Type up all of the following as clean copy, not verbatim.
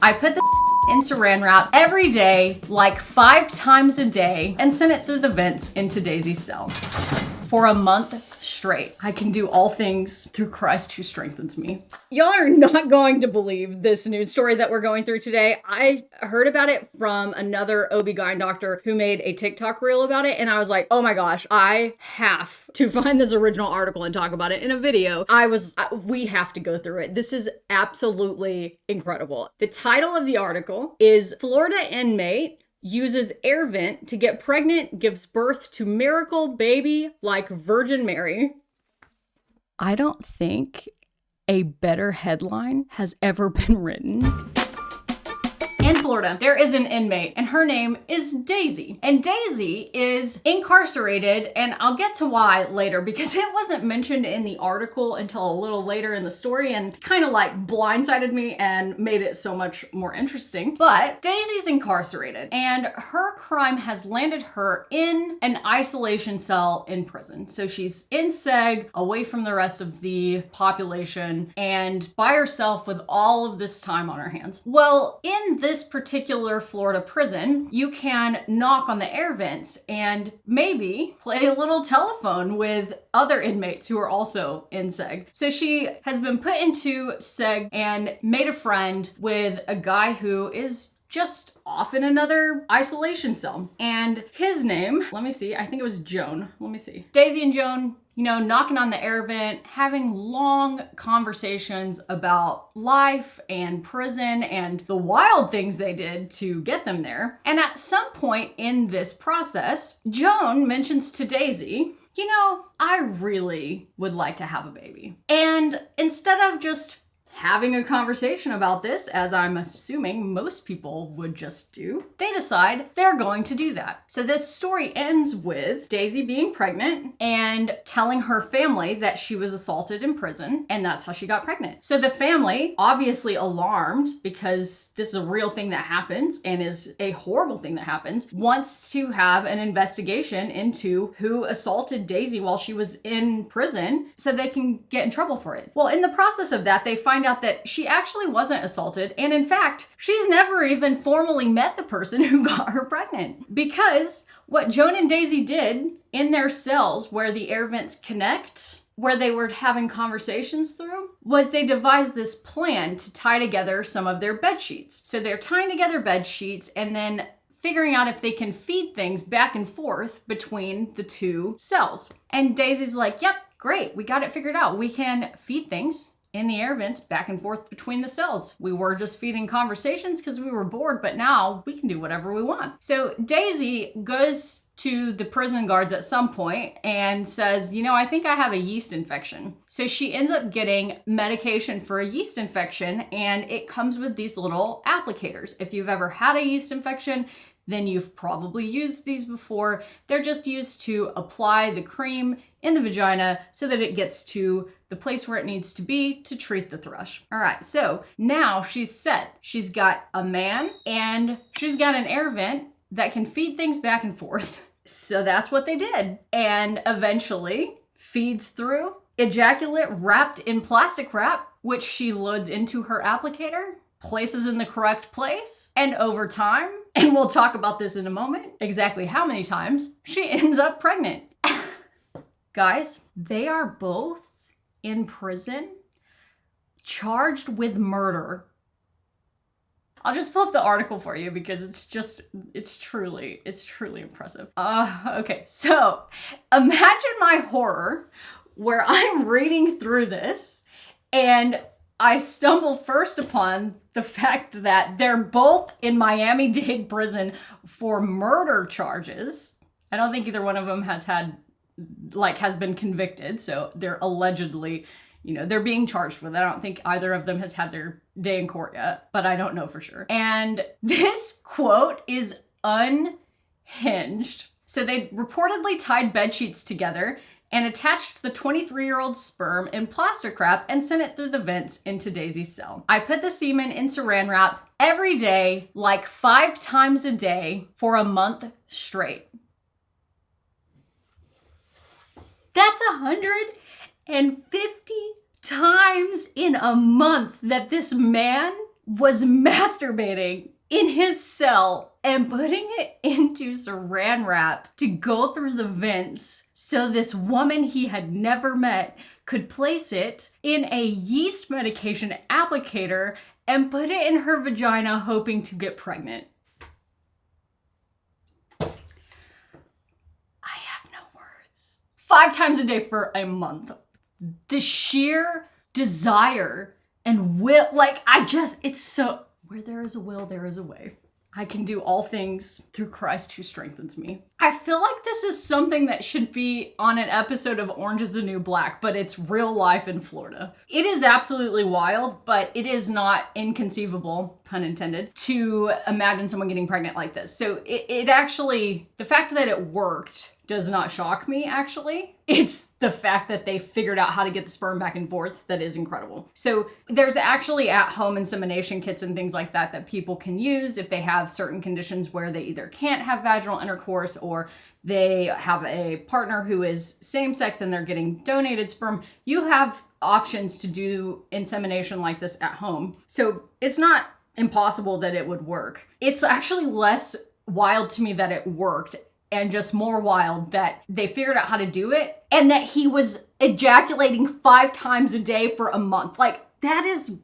I put the in saran wrap every day, like 5 times a day, and sent it through the vents into Daisy's cell. For a month straight, I can do all things through Christ who strengthens me. Y'all are not going to believe this news story that we're going through today. I heard about it from another OB-GYN doctor who made a TikTok reel about it, and I was like, oh my gosh, I have to find this original article and talk about it in a video. We have to go through it. This is absolutely incredible. The title of the article is Florida Inmate Uses Air Vent to Get Pregnant, Gives Birth to Miracle Baby Like Virgin Mary. I don't think a better headline has ever been written. In Florida, there is an inmate, and her name is Daisy. And Daisy is incarcerated, and I'll get to why later because it wasn't mentioned in the article until a little later in the story and kind of like blindsided me and made it so much more interesting. But Daisy's incarcerated, and her crime has landed her in an isolation cell in prison. So she's in seg, away from the rest of the population, and by herself with all of this time on her hands. Well, in this particular Florida prison, you can knock on the air vents and maybe play a little telephone with other inmates who are also in seg. So she has been put into seg and made a friend with a guy who is just off in another isolation cell. And his name, let me see, I think it was Joan. Let me see. Daisy and Joan, knocking on the air vent, having long conversations about life and prison and the wild things they did to get them there. And at some point in this process, Joan mentions to Daisy, I really would like to have a baby. And instead of just having a conversation about this, as I'm assuming most people would just do, they decide they're going to do that. So this story ends with Daisy being pregnant and telling her family that she was assaulted in prison, and that's how she got pregnant. So the family, obviously alarmed because this is a real thing that happens and is a horrible thing that happens, wants to have an investigation into who assaulted Daisy while she was in prison so they can get in trouble for it. Well, in the process of that, they find out that she actually wasn't assaulted, and in fact, she's never even formally met the person who got her pregnant. Because what Joan and Daisy did in their cells where the air vents connect, where they were having conversations through, was they devised this plan to tie together some of their bed sheets. So they're tying together bed sheets and then figuring out if they can feed things back and forth between the two cells. And Daisy's like, yep, great, we got it figured out. We can feed things in the air vents back and forth between the cells. We were just feeding conversations because we were bored, but now we can do whatever we want. So Daisy goes to the prison guards at some point and says, I think I have a yeast infection. So she ends up getting medication for a yeast infection, and it comes with these little applicators. If you've ever had a yeast infection, then you've probably used these before. They're just used to apply the cream in the vagina so that it gets to the place where it needs to be to treat the thrush. All right, so now she's set. She's got a man and she's got an air vent that can feed things back and forth. So that's what they did. And eventually feeds through ejaculate wrapped in plastic wrap, which she loads into her applicator, places in the correct place, and over time, and we'll talk about this in a moment, exactly how many times, she ends up pregnant. Guys, they are both in prison, charged with murder. I'll just pull up the article for you because it's truly impressive. Okay, so imagine my horror where I'm reading through this and I stumble first upon the fact that they're both in Miami-Dade prison for murder charges. I don't think either one of them has been convicted, so they're allegedly, they're being charged with it. I don't think either of them has had their day in court yet, but I don't know for sure. And this quote is unhinged. So they reportedly tied bed sheets together and attached the 23-year-old sperm in plastic wrap and sent it through the vents into Daisy's cell. I put the semen in saran wrap every day, like 5 times a day for a month straight. That's 150 times in a month that this man was masturbating in his cell and putting it into saran wrap to go through the vents so this woman he had never met could place it in a yeast medication applicator and put it in her vagina hoping to get pregnant. I have no words. 5 times a day for a month. The sheer desire and will, it's so, where there is a will, there is a way. I can do all things through Christ who strengthens me. I feel like this is something that should be on an episode of Orange is the New Black, but it's real life in Florida. It is absolutely wild, but it is not inconceivable, pun intended, to imagine someone getting pregnant like this. So it actually, the fact that it worked does not shock me, actually. It's the fact that they figured out how to get the sperm back and forth that is incredible. So there's actually at-home insemination kits and things like that that people can use if they have certain conditions where they either can't have vaginal intercourse or they have a partner who is same-sex and they're getting donated sperm. You have options to do insemination like this at home. So it's not impossible that it would work. It's actually less wild to me that it worked and just more wild that they figured out how to do it and that he was ejaculating 5 times a day for a month. Like, that is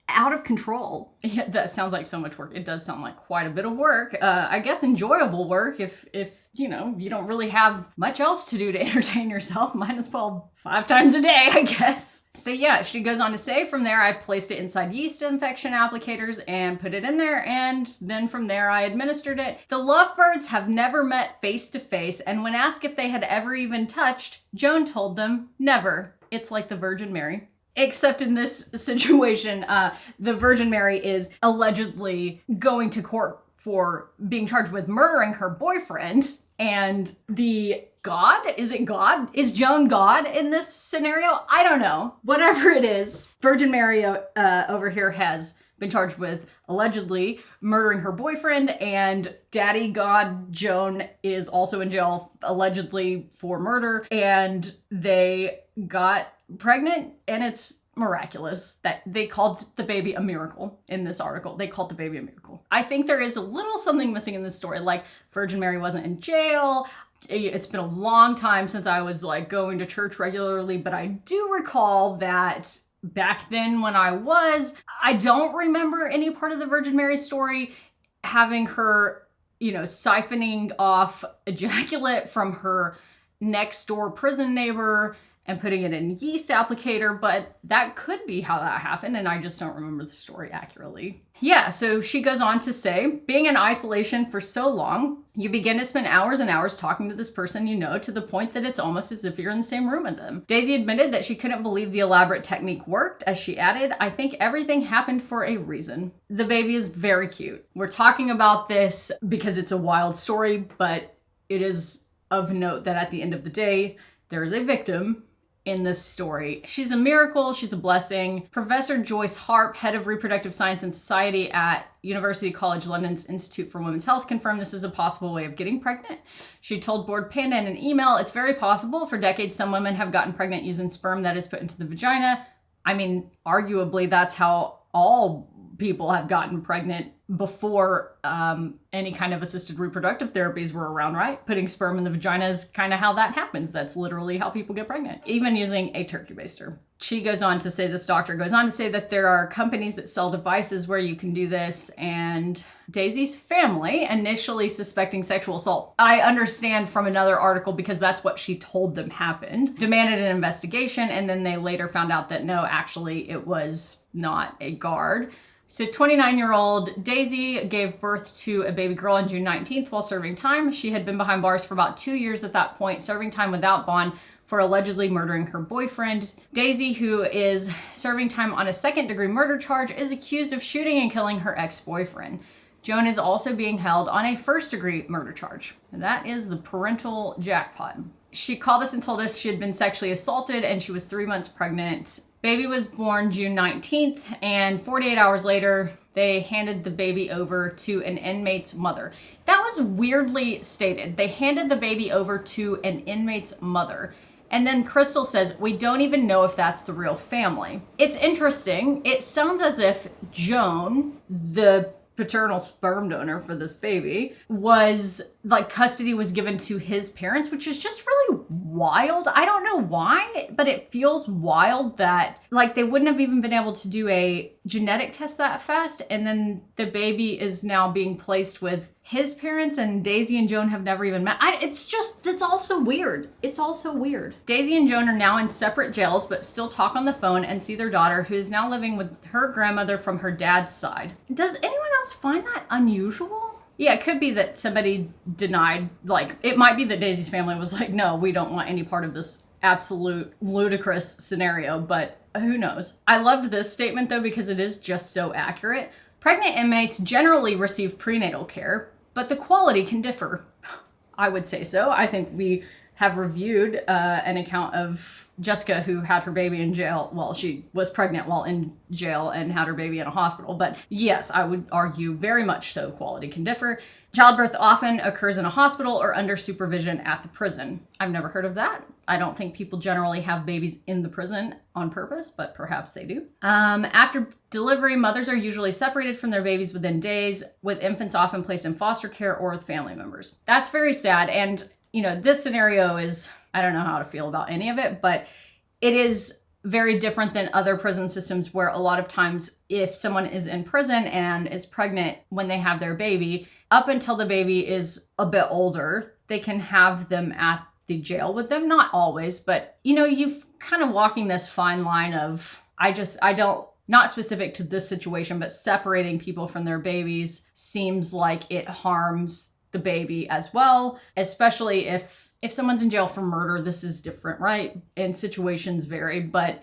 out of control. Yeah, that sounds like so much work. It does sound like quite a bit of work. I guess enjoyable work if you know, you don't really have much else to do to entertain yourself. Might as well 5 times a day, I guess. So yeah, she goes on to say, from there, I placed it inside yeast infection applicators and put it in there. And then from there, I administered it. The lovebirds have never met face to face. And when asked if they had ever even touched, Joan told them, never. It's like the Virgin Mary. Except in this situation, the Virgin Mary is allegedly going to court for being charged with murdering her boyfriend. And the God? Is it God? Is Joan God in this scenario? I don't know. Whatever it is, Virgin Mary over here has been charged with allegedly murdering her boyfriend, and Daddy God Joan is also in jail allegedly for murder, and they got pregnant, and it's miraculous that they called the baby a miracle in this article. They called the baby a miracle. I think there is a little something missing in this story, like Virgin Mary wasn't in jail. It's been a long time since I was like going to church regularly, but I do recall that back then when I don't remember any part of the Virgin Mary story having her, you know, siphoning off ejaculate from her next door prison neighbor and putting it in a yeast applicator, but that could be how that happened, and I just don't remember the story accurately. Yeah, so she goes on to say, being in isolation for so long, you begin to spend hours and hours talking to this person you know to the point that it's almost as if you're in the same room with them. Daisy admitted that she couldn't believe the elaborate technique worked. As she added, I think everything happened for a reason. The baby is very cute. We're talking about this because it's a wild story, but it is of note that at the end of the day, there is a victim in this story. She's a miracle. She's a blessing. Professor Joyce Harp, head of reproductive science and society at University College London's Institute for Women's Health, confirmed this is a possible way of getting pregnant. She told Board Panda in an email, it's very possible. For decades, some women have gotten pregnant using sperm that is put into the vagina. I mean, arguably, that's how all people have gotten pregnant before any kind of assisted reproductive therapies were around, right? Putting sperm in the vagina is kind of how that happens. That's literally how people get pregnant, even using a turkey baster. She goes on to say, this doctor goes on to say that there are companies that sell devices where you can do this, and Daisy's family, initially suspecting sexual assault, I understand from another article because that's what she told them happened, demanded an investigation, and then they later found out that no, actually it was not a guard. So 29-year-old Daisy gave birth to a baby girl on June 19th while serving time. She had been behind bars for about 2 years at that point, serving time without bond for allegedly murdering her boyfriend. Daisy, who is serving time on a second-degree murder charge, is accused of shooting and killing her ex-boyfriend. Joan is also being held on a first-degree murder charge. And that is the parental jackpot. She called us and told us she had been sexually assaulted and she was 3 months pregnant. Baby was born June 19th, and 48 hours later, they handed the baby over to an inmate's mother. That was weirdly stated. They handed the baby over to an inmate's mother. And then Crystal says, we don't even know if that's the real family. It's interesting. It sounds as if Joan, the paternal sperm donor for this baby, was like custody was given to his parents, which is just really wild. I don't know why, but it feels wild that like they wouldn't have even been able to do a genetic test that fast. And then the baby is now being placed with his parents, and Daisy and Joan have never even met. It's also weird. It's also weird. Daisy and Joan are now in separate jails, but still talk on the phone and see their daughter, who is now living with her grandmother from her dad's side. Does anyone else find that unusual? Yeah, it could be that somebody denied, like, it might be that Daisy's family was like, no, we don't want any part of this absolute ludicrous scenario, but who knows? I loved this statement though, because it is just so accurate. Pregnant inmates generally receive prenatal care, but the quality can differ. I would say so. I think we have reviewed an account of Jessica, who had her baby in jail. Well, she was pregnant while in jail and had her baby in a hospital. But yes, I would argue very much so quality can differ. Childbirth often occurs in a hospital or under supervision at the prison. I've never heard of that. I don't think people generally have babies in the prison on purpose, but perhaps they do. After delivery, mothers are usually separated from their babies within days, with infants often placed in foster care or with family members. That's very sad. And, you know, this scenario is, I don't know how to feel about any of it, but it is very different than other prison systems, where a lot of times if someone is in prison and is pregnant when they have their baby, up until the baby is a bit older, they can have them at the jail with them. Not always, but you know, you've kind of walking this fine line of, not specific to this situation, but separating people from their babies seems like it harms the baby as well, especially if someone's in jail for murder. This is different, right? And situations vary, but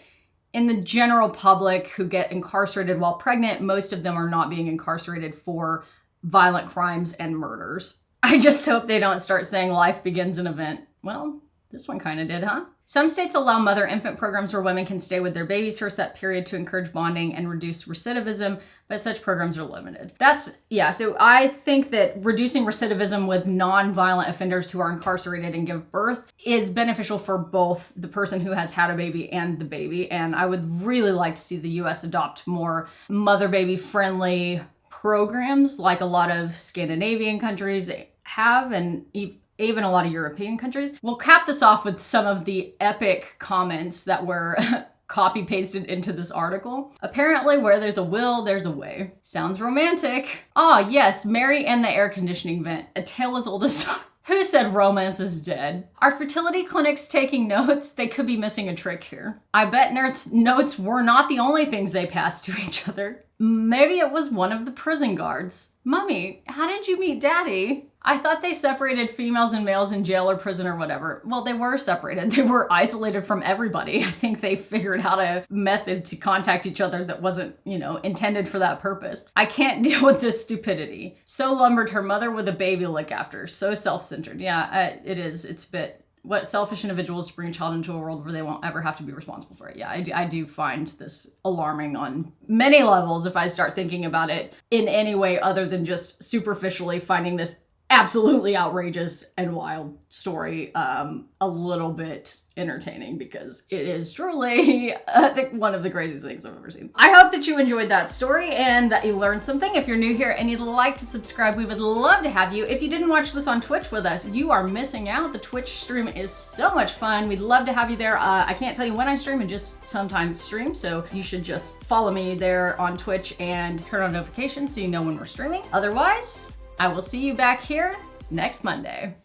in the general public who get incarcerated while pregnant, most of them are not being incarcerated for violent crimes and murders. I just hope they don't start saying life begins an event. Well, this one kind of did, huh? Some states allow mother-infant programs where women can stay with their babies for a set period to encourage bonding and reduce recidivism, but such programs are limited. So I think that reducing recidivism with non-violent offenders who are incarcerated and give birth is beneficial for both the person who has had a baby and the baby. And I would really like to see the US adopt more mother-baby friendly programs like a lot of Scandinavian countries have, and even a lot of European countries. We'll cap this off with some of the epic comments that were copy pasted into this article. Apparently, where there's a will, there's a way. Sounds romantic. Ah, yes, Mary and the air conditioning vent. A tale as old as time. Who said romance is dead? Are fertility clinics taking notes? They could be missing a trick here. I bet notes were not the only things they passed to each other. Maybe it was one of the prison guards. Mommy, how did you meet Daddy? I thought they separated females and males in jail or prison or whatever. Well, they were separated. They were isolated from everybody. I think they figured out a method to contact each other that wasn't, intended for that purpose. I can't deal with this stupidity. So lumbered her mother with a baby to look after. So self-centered. Yeah, it is. It's a bit... What selfish individuals to bring a child into a world where they won't ever have to be responsible for it. Yeah, I do find this alarming on many levels if I start thinking about it in any way other than just superficially finding this absolutely outrageous and wild story a little bit entertaining, because it is truly one of the craziest things I've ever seen. I hope that you enjoyed that story and that you learned something. If you're new here and you'd like to subscribe, we would love to have you. If you didn't watch this on Twitch with us, you are missing out. The Twitch stream is so much fun. We'd love to have you there. I can't tell you when I stream, and just sometimes stream, so you should just follow me there on Twitch and turn on notifications so you know when we're streaming. Otherwise, I will see you back here next Monday.